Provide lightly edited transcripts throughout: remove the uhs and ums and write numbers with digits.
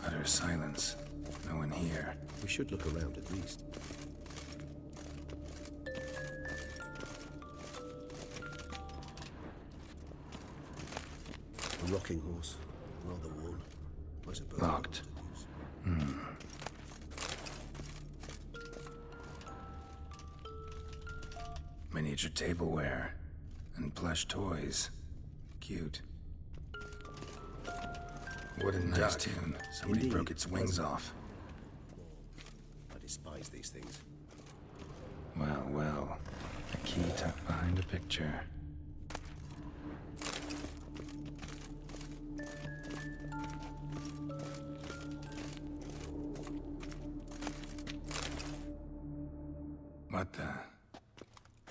Utter silence. No one here. We should look around at least. A rocking horse. Rather worn. I suppose. Locked. Miniature tableware. And plush toys. Cute. Wooden nice tune. Somebody Indeed. broke its wings off. I despise these things. Well, well. A key tucked behind a picture. What the?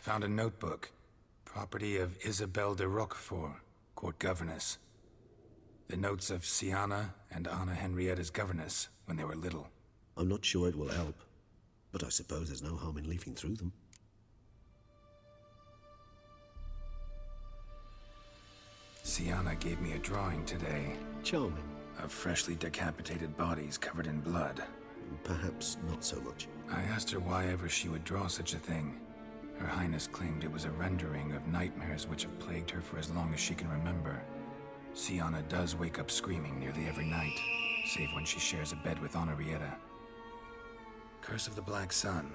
Found a notebook. Property of Isabelle de Roquefort, court governess. The notes of Siana and Anna Henrietta's governess when they were little. I'm not sure it will help, but I suppose there's no harm in leafing through them. Siana gave me a drawing today Charming. of freshly decapitated bodies covered in blood. Perhaps not so much. I asked her why ever she would draw such a thing. Her Highness claimed it was a rendering of nightmares which have plagued her for as long as she can remember. Siana does wake up screaming nearly every night, save when she shares a bed with Henrietta. Curse of the Black Sun.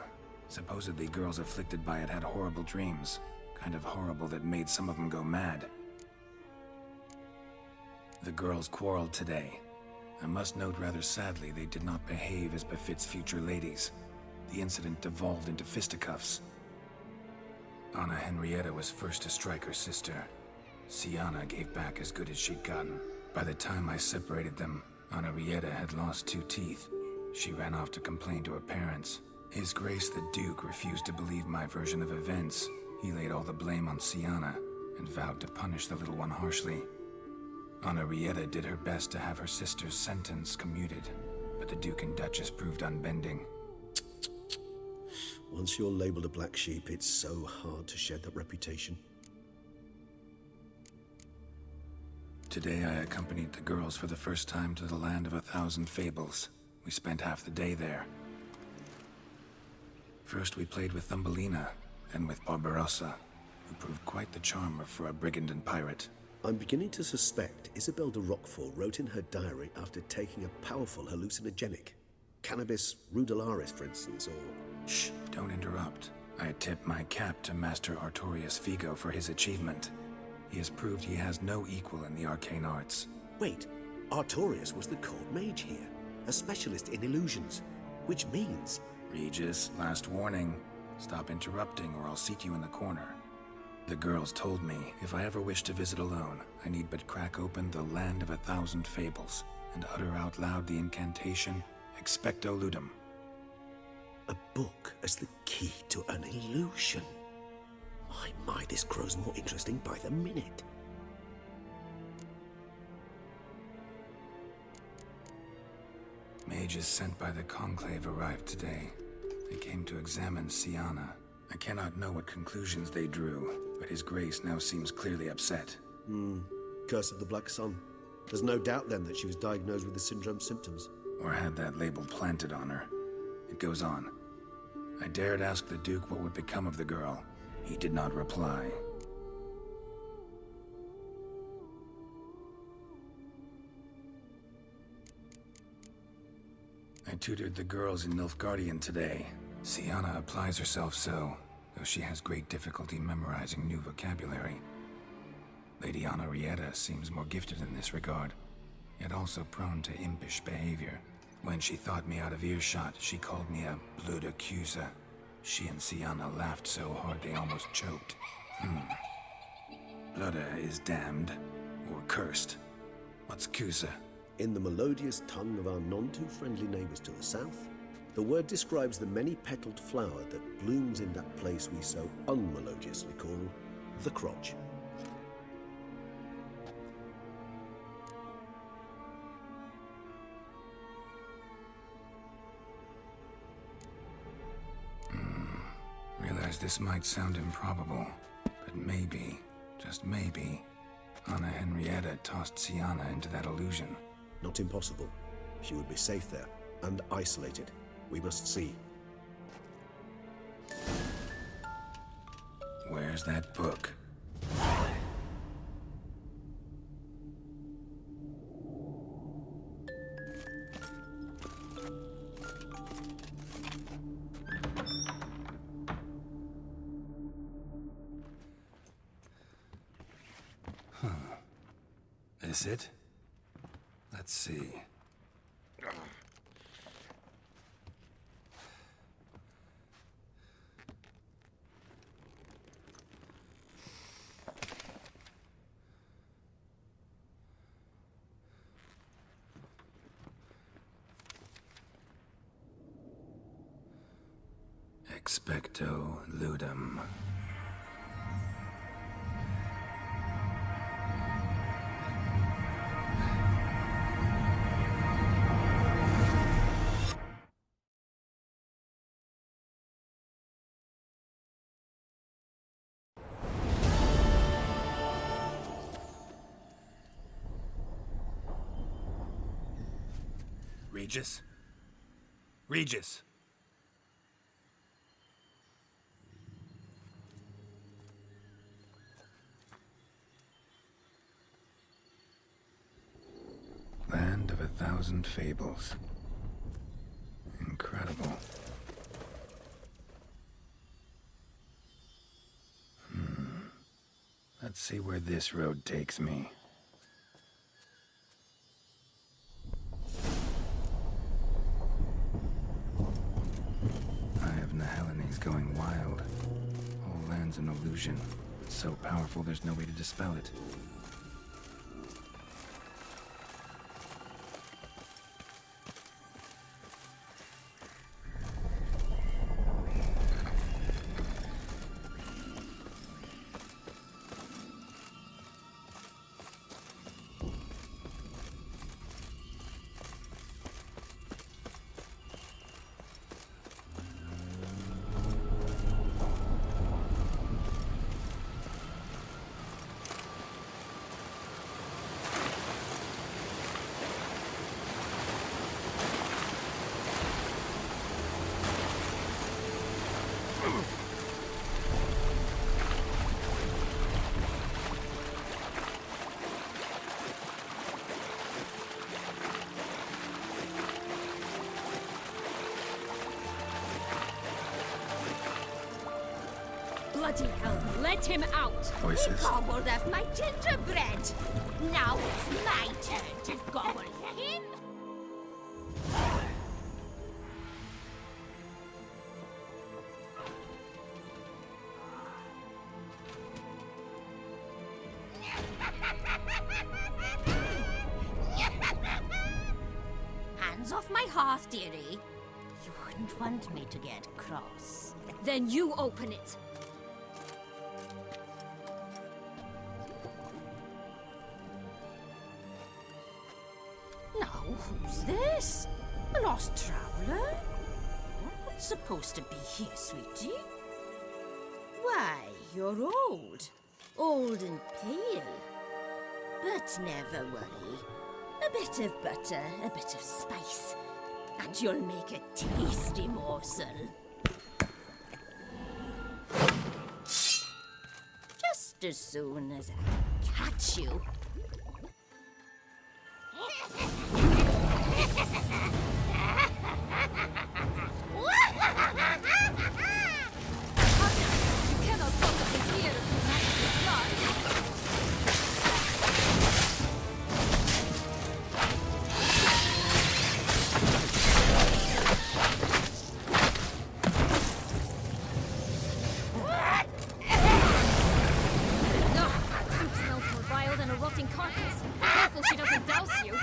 Supposedly girls afflicted by it had horrible dreams. Kind of horrible that made some of them go mad. The girls quarreled today. I must note rather sadly they did not behave as befits future ladies. The incident devolved into fisticuffs. Anna Henrietta was first to strike her sister. Siana gave back as good as she'd gotten. By the time I separated them, Henrietta had lost 2 teeth. She ran off to complain to her parents. His Grace the Duke refused to believe my version of events. He laid all the blame on Siana and vowed to punish the little one harshly. Henrietta did her best to have her sister's sentence commuted, but the Duke and Duchess proved unbending. Once you're labeled a black sheep, it's so hard to shed that reputation. Today I accompanied the girls for the first time to the land of 1,000 fables. We spent half the day there. First we played with Thumbelina, then with Barbarossa, who proved quite the charmer for a brigand and pirate. I'm beginning to suspect Isabelle de Roquefort wrote in her diary after taking a powerful hallucinogenic. Cannabis rudelaris, for instance, or... Shh, don't interrupt. I tip my cap to Master Artorius Figo for his achievement. He has proved he has no equal in the arcane arts. Wait, Artorius was the court mage here, a specialist in illusions, which means... Regis, last warning. Stop interrupting or I'll seat you in the corner. The girls told me if I ever wish to visit alone, I need but crack open the land of 1,000 fables and utter out loud the incantation Expecto Ludum. A book as the key to an illusion. My, this grows more interesting by the minute. Mages sent by the Conclave arrived today. They came to examine Siana. I cannot know what conclusions they drew, but His Grace now seems clearly upset. Curse of the Black Sun. There's no doubt then that she was diagnosed with the syndrome symptoms. Or had that label planted on her. It goes on. I dared ask the Duke what would become of the girl. He did not reply. I tutored the girls in Nilfgaardian today. Siana applies herself so, though she has great difficulty memorizing new vocabulary. Lady Henrietta seems more gifted in this regard, yet also prone to impish behavior. When she thought me out of earshot, she called me a blood accuser. She and Siana laughed so hard they almost choked. Blooda is damned, or cursed. What's Cusa? In the melodious tongue of our none-too-friendly neighbors to the south, the word describes the many-petaled flower that blooms in that place we so unmelodiously call the crotch. Realize this might sound improbable, but maybe, just maybe, Anna Henrietta tossed Siana into that illusion. Not impossible. She would be safe there, and isolated. We must see. Where's that book? This it? Let's see. Expecto ludum. Regis? Regis! Land of 1,000 fables. Incredible. Let's see where this road takes me. Eye of Nehelene going wild. All land's an illusion. It's so powerful there's no way to dispel it. Bloody hell, let him out! Voices. He gobbled up my gingerbread. Now it's my turn to gobble him. Hands off my hearth, dearie. You wouldn't want me to get cross. Then you open it. Now, who's this? A lost traveler? What's supposed to be here, sweetie? Why, you're old. Old and pale. But never worry. A bit of butter, a bit of spice, and you'll make a tasty morsel. Just as soon as I catch you. You cannot possibly fear if you have the blood. No, soup smells more vile than a rotting carcass. Careful she doesn't douse you.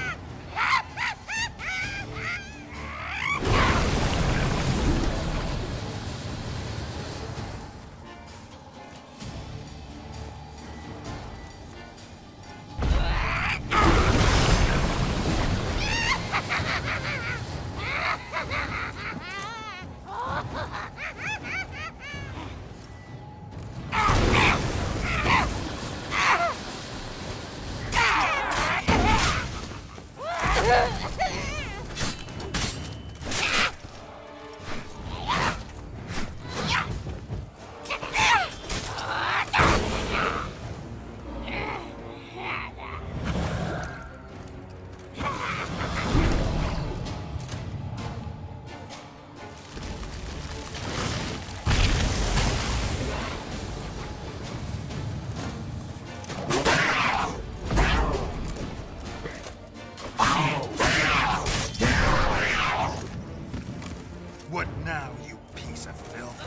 What now, you piece of filth?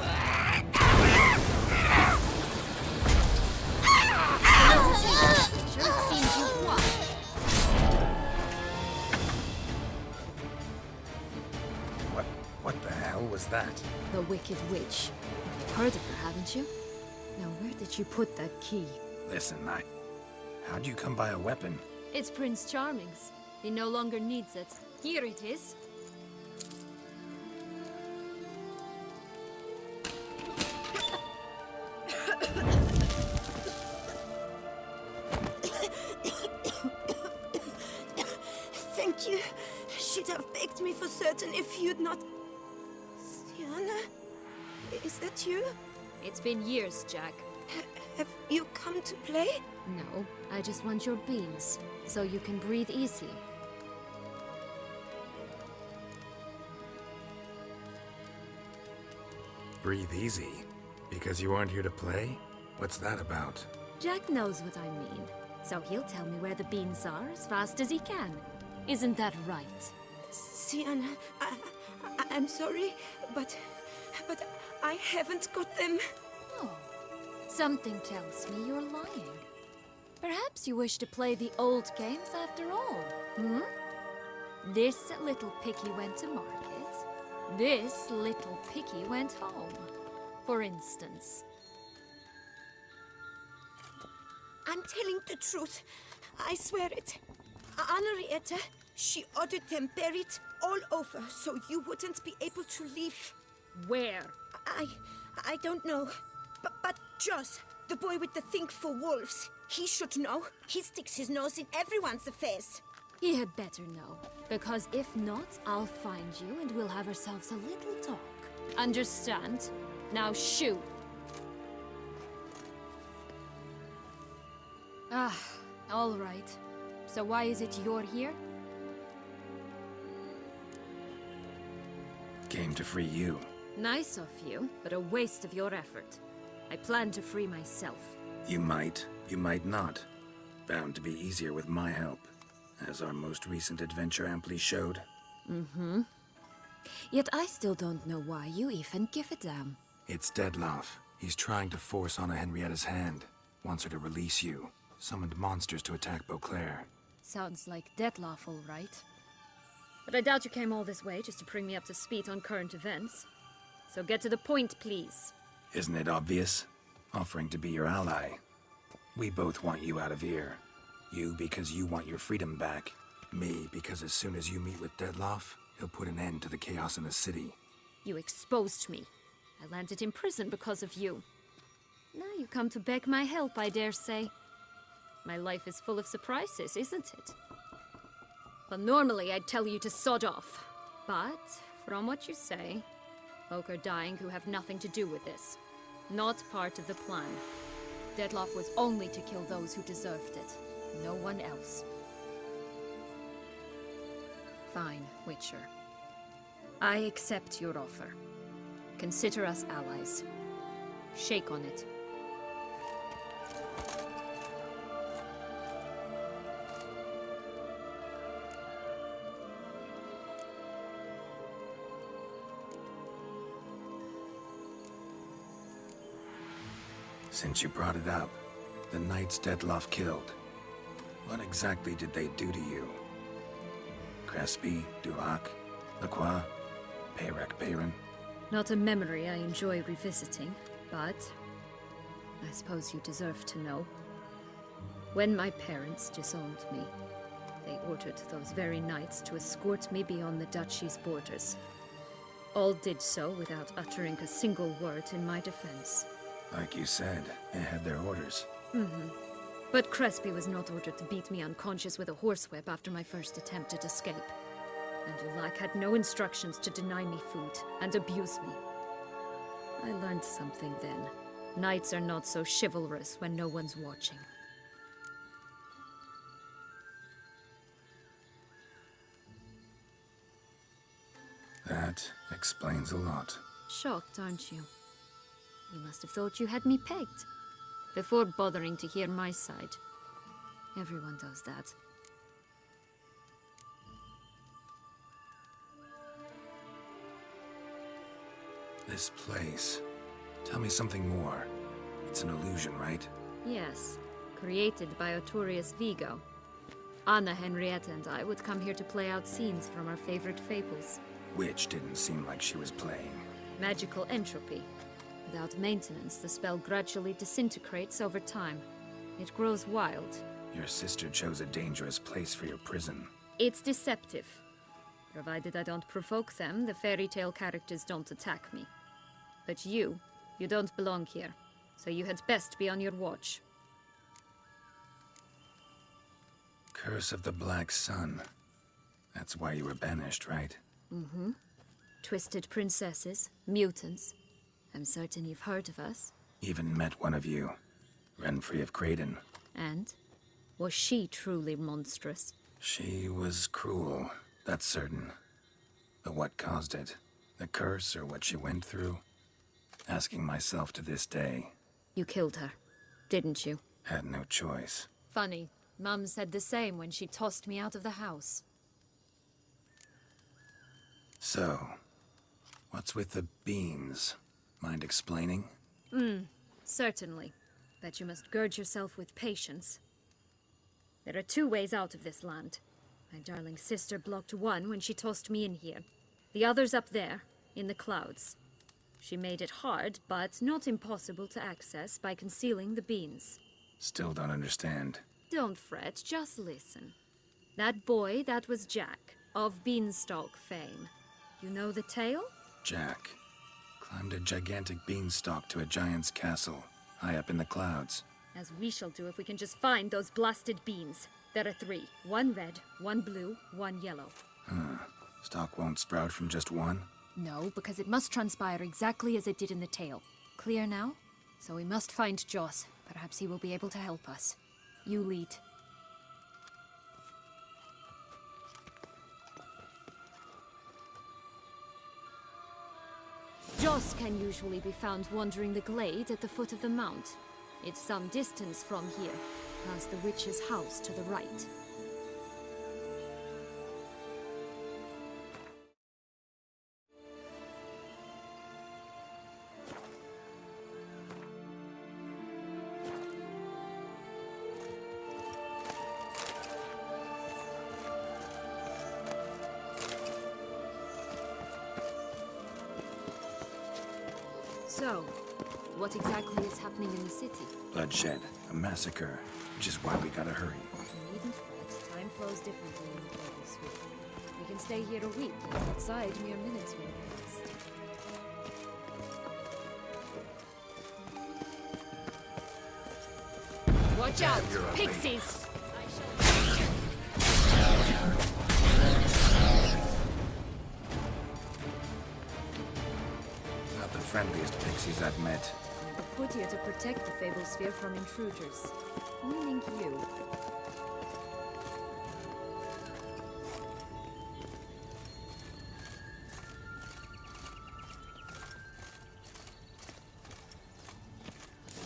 Sure, it seems you've won. What the hell was that? The Wicked Witch. You've heard of her, haven't you? Now, where did you put that key? Listen, how'd you come by a weapon? It's Prince Charming's. He no longer needs it. Here it is. Thank you. She'd have begged me for certain if you'd not... Sienna? Is that you? It's been years, Jack. Have you come to play? No, I just want your beans, so you can breathe easy. Breathe easy? Because you aren't here to play? What's that about? Jack knows what I mean, so he'll tell me where the beans are as fast as he can. Isn't that right? Sienna, I'm sorry, but I haven't got them. Oh, something tells me you're lying. Perhaps you wish to play the old games after all, hmm? This little picky went to market. This little picky went home, for instance. I'm telling the truth. I swear it. Henrietta, she ordered them buried all over so you wouldn't be able to leave. Where? I don't know. But Joss, the boy with the thing for wolves, he should know. He sticks his nose in everyone's affairs. He had better know, because if not, I'll find you and we'll have ourselves a little talk. Understand? Now shoo! Ah, all right. So why is it you're here? Came to free you. Nice of you, but a waste of your effort. I plan to free myself. You might not. Bound to be easier with my help, as our most recent adventure amply showed. Mm-hmm. Yet I still don't know why you even give a damn. It's Dettlaff. He's trying to force Anna Henrietta's hand. Wants her to release you. Summoned monsters to attack Beauclair. Sounds like Dettlaff, all right. But I doubt you came all this way just to bring me up to speed on current events. So get to the point, please. Isn't it obvious? Offering to be your ally. We both want you out of here. You because you want your freedom back. Me because as soon as you meet with Dettlaff, he'll put an end to the chaos in the city. You exposed me. I landed in prison because of you. Now you come to beg my help, I dare say. My life is full of surprises, isn't it? Well, normally I'd tell you to sod off. But, from what you say, folk are dying who have nothing to do with this. Not part of the plan. Dettlaff was only to kill those who deserved it. No one else. Fine, Witcher. I accept your offer. Consider us allies. Shake on it. Since you brought it up, the knights Dettlaff killed. What exactly did they do to you? Crespi, Duac, Lacroix, Peyrac-Peyran? Not a memory I enjoy revisiting, but I suppose you deserve to know. When my parents disowned me, they ordered those very knights to escort me beyond the duchy's borders. All did so without uttering a single word in my defense. Like you said, they had their orders. Mm-hmm. But Crespi was not ordered to beat me unconscious with a horsewhip after my first attempt at escape. And Dulac had no instructions to deny me food and abuse me. I learned something then. Knights are not so chivalrous when no one's watching. That explains a lot. Shocked, aren't you? You must have thought you had me pegged. Before bothering to hear my side. Everyone does that. This place. Tell me something more. It's an illusion, right? Yes, created by Artorius Vigo. Anna, Henrietta, and I would come here to play out scenes from our favorite fables. Which didn't seem like she was playing. Magical entropy. Without maintenance, the spell gradually disintegrates over time. It grows wild. Your sister chose a dangerous place for your prison. It's deceptive. Provided I don't provoke them, the fairy tale characters don't attack me. But you don't belong here. So you had best be on your watch. Curse of the Black Sun. That's why you were banished, right? Mm-hmm. Twisted princesses, mutants. I'm certain you've heard of us. Even met one of you. Renfrey of Craden. And? Was she truly monstrous? She was cruel, that's certain. But what caused it? The curse or what she went through? Asking myself to this day. You killed her, didn't you? Had no choice. Funny. Mum said the same when she tossed me out of the house. So, what's with the beans? Mind explaining? Certainly. But you must gird yourself with patience. There are two ways out of this land. My darling sister blocked one when she tossed me in here. The other's up there, in the clouds. She made it hard, but not impossible to access by concealing the beans. Still don't understand. Don't fret, just listen. That boy, that was Jack, of Beanstalk fame. You know the tale? Jack climbed a gigantic beanstalk to a giant's castle, high up in the clouds. As we shall do if we can just find those blasted beans. There are 3. 1 red, 1 blue, 1 yellow. Stalk won't sprout from just one? No, because it must transpire exactly as it did in the tale. Clear now? So we must find Joss. Perhaps he will be able to help us. You lead. Joss can usually be found wandering the glade at the foot of the mount. It's some distance from here, past the witch's house to the right. So, what exactly is happening in the city? Bloodshed, a massacre, which is why we gotta hurry. You needn't fret. Time flows differently in the global sphere. We can stay here a week, and outside mere minutes will have passed. Watch out! You're ugly. Pixies! Not the friendliest pixies I've met. We were put here to protect the Fable Sphere from intruders. Meaning you.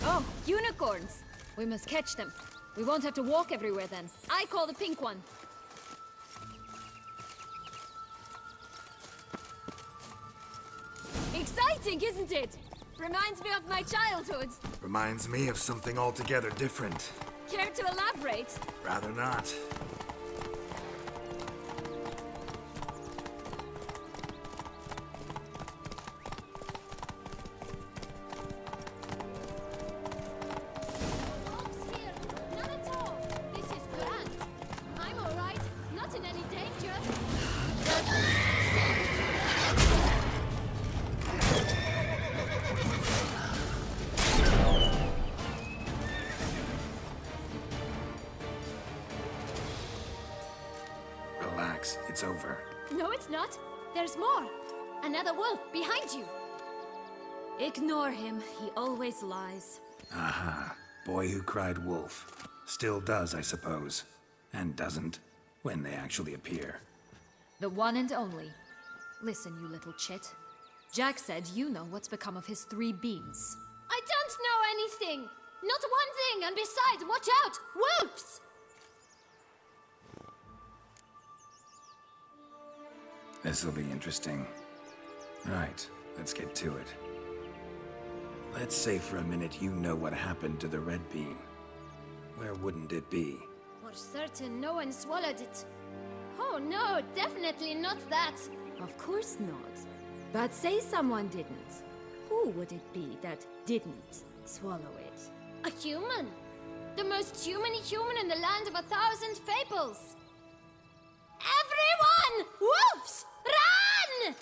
Oh, unicorns! We must catch them. We won't have to walk everywhere then. I call the pink one. Exciting, isn't it? Reminds me of my childhood. Reminds me of something altogether different. Care to elaborate? Rather not. Here, none at all. This is grand. I'm all right. Not in any danger. Relax, it's over. No, it's not. There's more. Another wolf behind you. Ignore him. He always lies. Aha. Boy who cried wolf. Still does, I suppose. And doesn't, when they actually appear. The one and only. Listen, you little chit. Jack said you know what's become of his 3 beans. I don't know anything! Not one thing, and besides, watch out! Wolves! This'll be interesting. Right, let's get to it. Let's say for a minute you know what happened to the red bean. Where wouldn't it be? For certain, no one swallowed it. Oh no, definitely not that. Of course not. But say someone didn't. Who would it be that didn't swallow it? A human. The most human in the land of 1,000 fables. Everyone! Wolves! Run!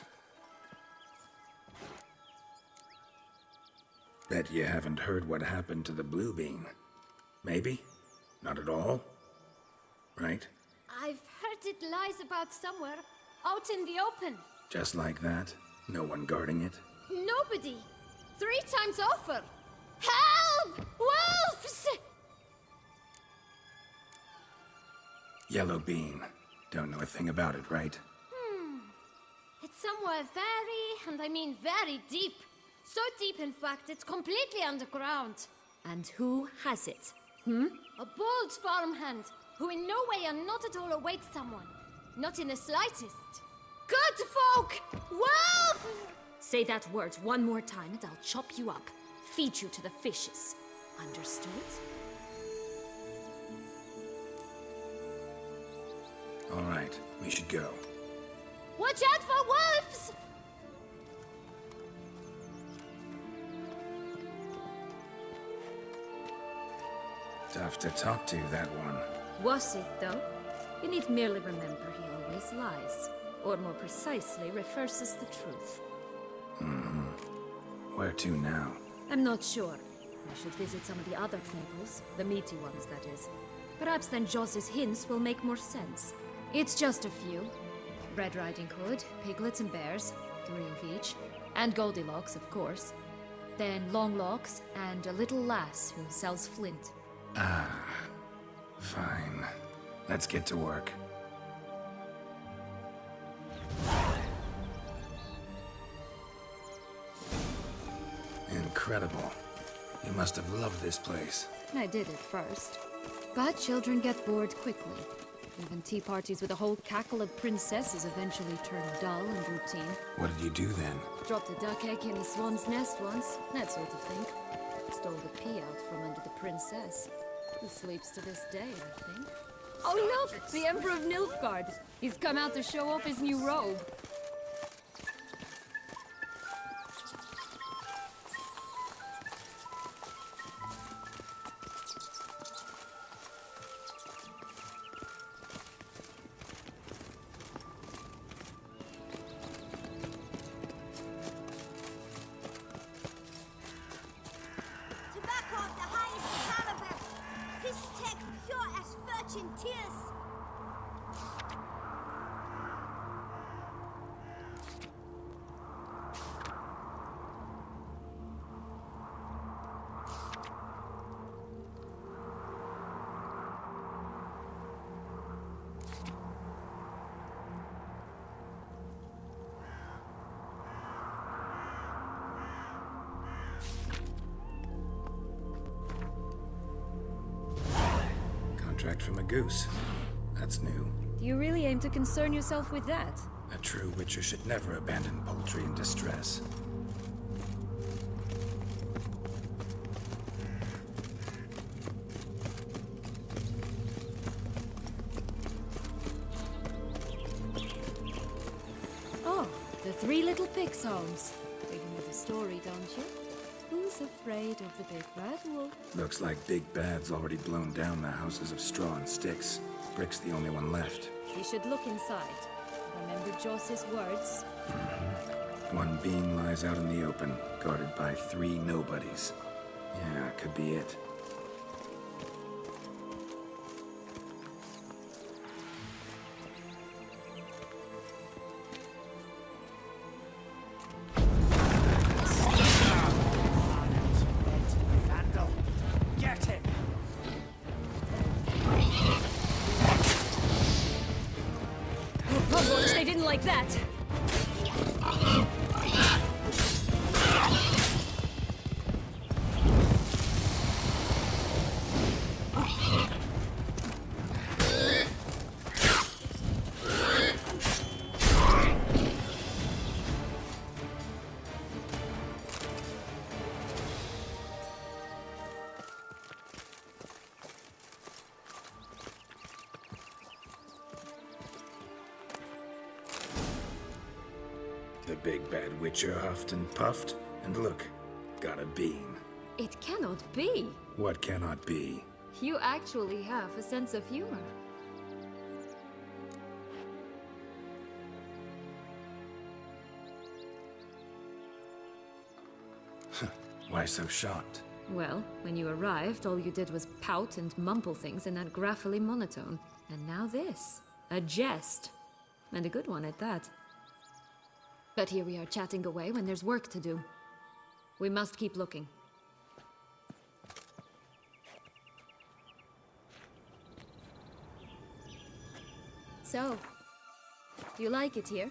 Bet you haven't heard what happened to the blue bean. Maybe? Not at all? Right? I've heard it lies about somewhere, out in the open. Just like that? No one guarding it? Nobody. 3 times over. Help! Wolves! Yellow bean. Don't know a thing about it, right? It's somewhere very, and I mean very deep. So deep, in fact, it's completely underground. And who has it? A bold farmhand, who in no way and not at all awaits someone. Not in the slightest. Good folk! Wolf! Say that word one more time and I'll chop you up. Feed you to the fishes. Understood? All right, we should go. Watch out for wolves! Tough to talk to, that one. Was it, though? You need merely remember he always lies. Or more precisely, reverses the truth. Where to now? I'm not sure. I should visit some of the other fables. The meaty ones, that is. Perhaps then Joss's hints will make more sense. It's just a few. Red Riding Hood, piglets and bears, 3 of each. And Goldilocks, of course. Then Longlocks, and a little lass who sells flint. Fine. Let's get to work. Incredible. You must have loved this place. I did at first. But children get bored quickly. Even tea parties with a whole cackle of princesses eventually turn dull and routine. What did you do then? Dropped a duck egg in a swan's nest once, that sort of thing. Stole the pea out from under the princess. Who sleeps to this day, I think. Oh look! The Emperor of Nilfgaard! He's come out to show off his new robe. Tobacco of the highest caliber. Fish tech pure as virgin tears. Contract from a goose. That's new. Do you really aim to concern yourself with that? A true witcher should never abandon poultry in distress. Oh, the 3 little pigs' homes. You know the story, don't you? Who's afraid of the big bad wolf? Looks like Big Bad's already blown down the houses of straw and sticks. Brick's the only one left. You should look inside. Remember Joss's words. One bean lies out in the open, guarded by 3 nobodies. Yeah, could be it. Get him! Oh, they didn't like that. The big bad witcher huffed and puffed, and look, got a bean. It cannot be. What cannot be? You actually have a sense of humor. Why so shocked? Well, when you arrived, all you did was pout and mumble things in that graphically monotone. And now this. A jest. And a good one at that. But here we are chatting away when there's work to do. We must keep looking. So, do you like it here?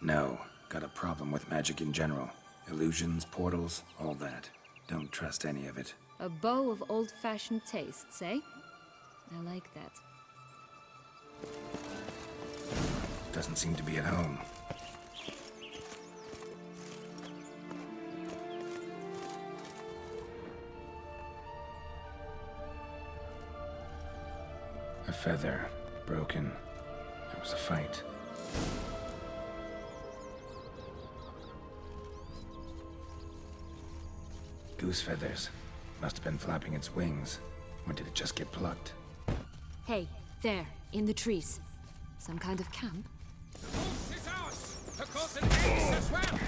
No, got a problem with magic in general. Illusions, portals, all that. Don't trust any of it. A bow of old-fashioned tastes, eh? I like that. Doesn't seem to be at home. A feather, broken. There was a fight. Goose feathers. Must have been flapping its wings. Or did it just get plucked? Hey, there, in the trees. Some kind of camp? The horse is ours! The course and eggs as well!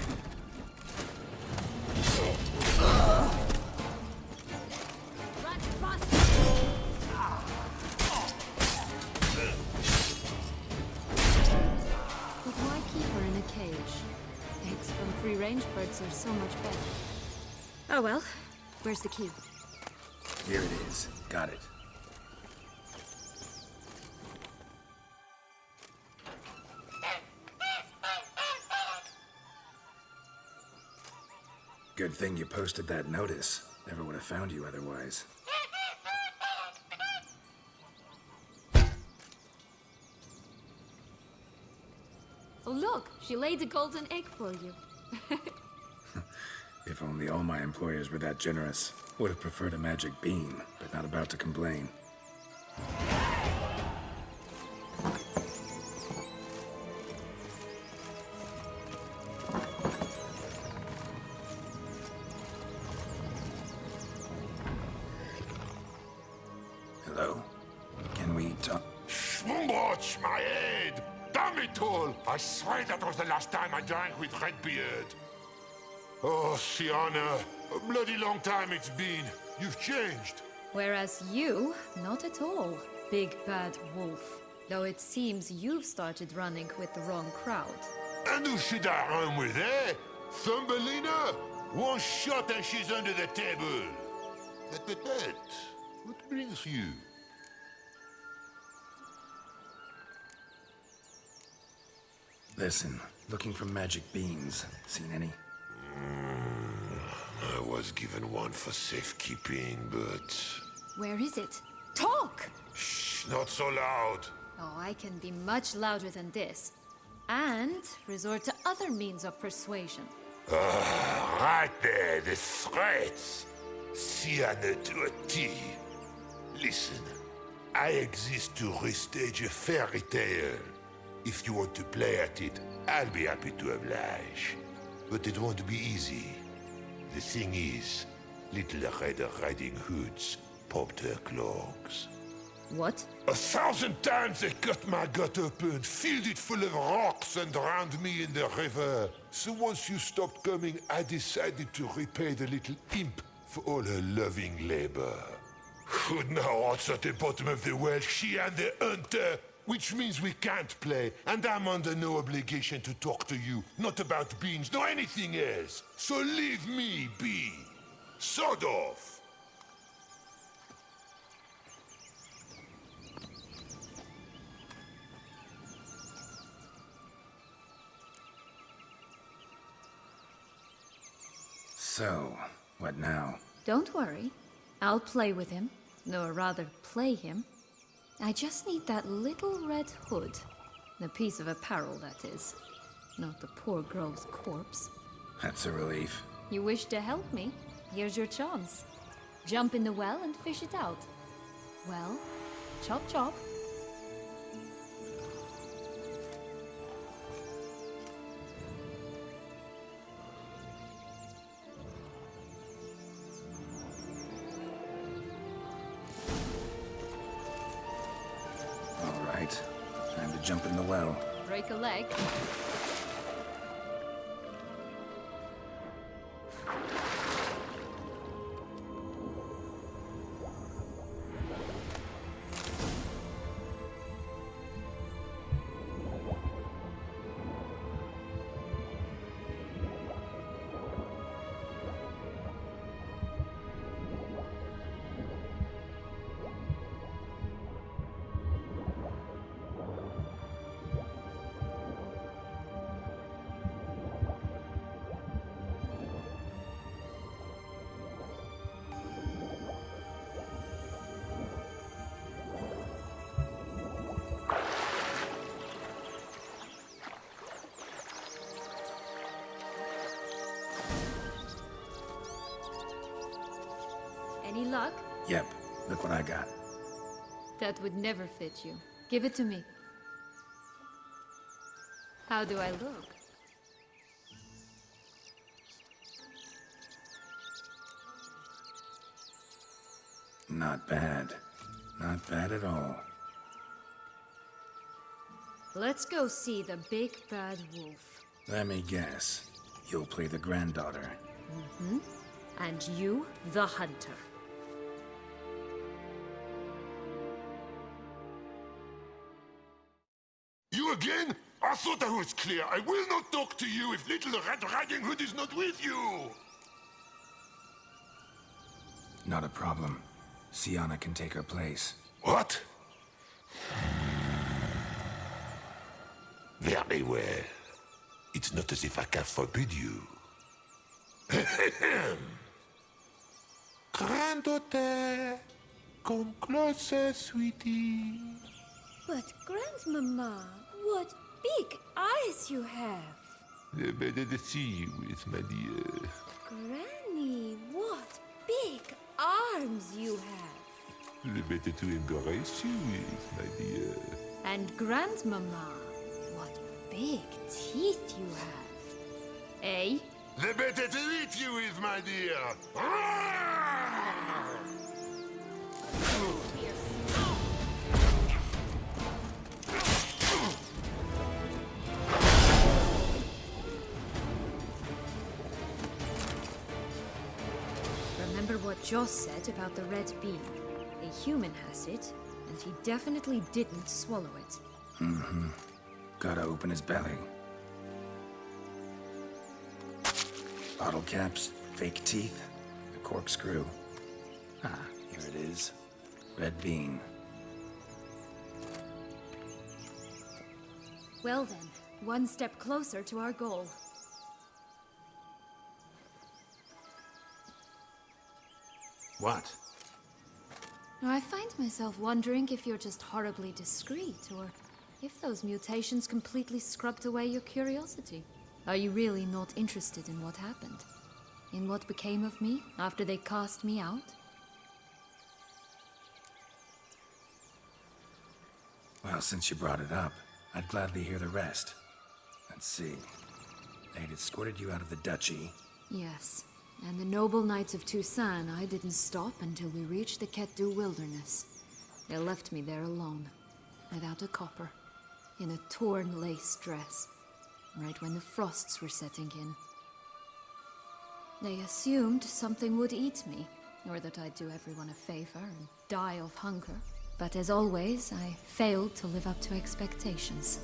But why keep her in a cage? Eggs from free-range birds are so much better. Oh well, where's the key? Here it is. Got it. Good thing you posted that notice. Never would have found you otherwise. Oh look, she laid a golden egg for you. If only all my employers were that generous. Would have preferred a magic bean, but not about to complain. Hello? Can we talk? Schwungwatch, my head! Damn it all! I swear that was the last time I drank with Redbeard. Oh, Sienna, a bloody long time it's been. You've changed. Whereas you, not at all, big bad wolf. Though it seems you've started running with the wrong crowd. And who should I run with, eh? Thumbelina? One shot and she's under the table. But, what brings you? Listen, looking for magic beans. Seen any? I was given one for safekeeping, but... Where is it? Talk! Shh, not so loud. Oh, I can be much louder than this. And resort to other means of persuasion. Right there, the threats. Sienna to a T. Listen, I exist to restage a fairy tale. If you want to play at it, I'll be happy to oblige. But it won't be easy. The thing is, Little Red Riding Hoods popped her clogs. What? 1,000 times they cut my gut open, filled it full of rocks and drowned me in the river. So once you stopped coming, I decided to repay the little imp for all her loving labor. Now what's at the bottom of the well, she and the hunter, which means we can't play, and I'm under no obligation to talk to you, not about beans, nor anything else. So leave me be. Sod off. So, what now? Don't worry. I'll play with him. Or rather, play him. I just need that little red hood. The piece of apparel, that is. Not the poor girl's corpse. That's a relief. You wish to help me? Here's your chance. Jump in the well and fish it out. Well, chop chop. jump in the well. Break a leg. Any luck? Yep, look what I got. That would never fit you. Give it to me. How do I look? Not bad. Not bad at all. Let's go see the big bad wolf. Let me guess. You'll play the granddaughter. And you, the hunter. You again? I thought I was clear. I will not talk to you if little Red Riding Hood is not with you. Not a problem. Sienna can take her place. What? Very well. It's not as if I can forbid you. Granddaughter, come closer, sweetie. But, Grandmama, what big eyes you have. The better to see you with, my dear. Granny, what big arms you have. The better to embrace you with, my dear. And Grandmama, what big teeth you have. Eh? The better to eat you with, my dear. Remember what Joss said about the red bean. A human has it, and he definitely didn't swallow it. Gotta open his belly. Bottle caps, fake teeth, a corkscrew. Ah, here it is. Red bean. Well then, one step closer to our goal. What? I find myself wondering if you're just horribly discreet, or if those mutations completely scrubbed away your curiosity. Are you really not interested in what happened? In what became of me after they cast me out? Well, since you brought it up, I'd gladly hear the rest. Let's see. They'd escorted you out of the duchy. Yes. And the noble knights of Toussaint, I didn't stop until we reached the Ketdu wilderness. They left me there alone, without a copper, in a torn lace dress, right when the frosts were setting in. They assumed something would eat me, or that I'd do everyone a favor and die of hunger. But as always, I failed to live up to expectations.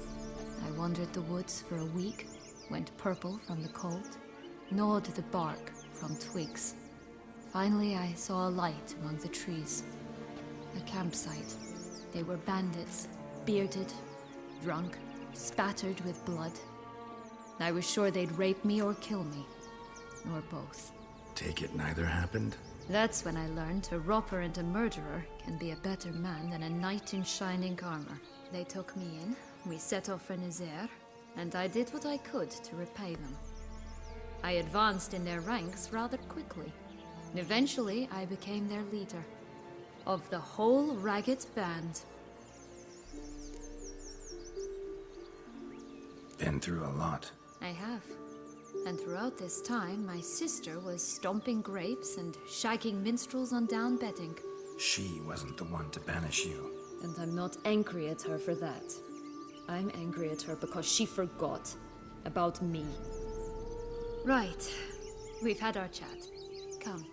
I wandered the woods for a week, went purple from the cold, gnawed the bark from twigs. Finally, I saw a light among the trees. A campsite. They were bandits, bearded, drunk, spattered with blood. I was sure they'd rape me or kill me, or both. Take it neither happened? That's when I learned a robber and a murderer can be a better man than a knight in shining armor. They took me in, we set off for Nazaire, and I did what I could to repay them. I advanced in their ranks rather quickly. Eventually, I became their leader. Of the whole ragged band. Been through a lot. I have. And throughout this time, my sister was stomping grapes and shagging minstrels on down bedding. She wasn't the one to banish you. And I'm not angry at her for that. I'm angry at her because she forgot about me. Right. We've had our chat. Come.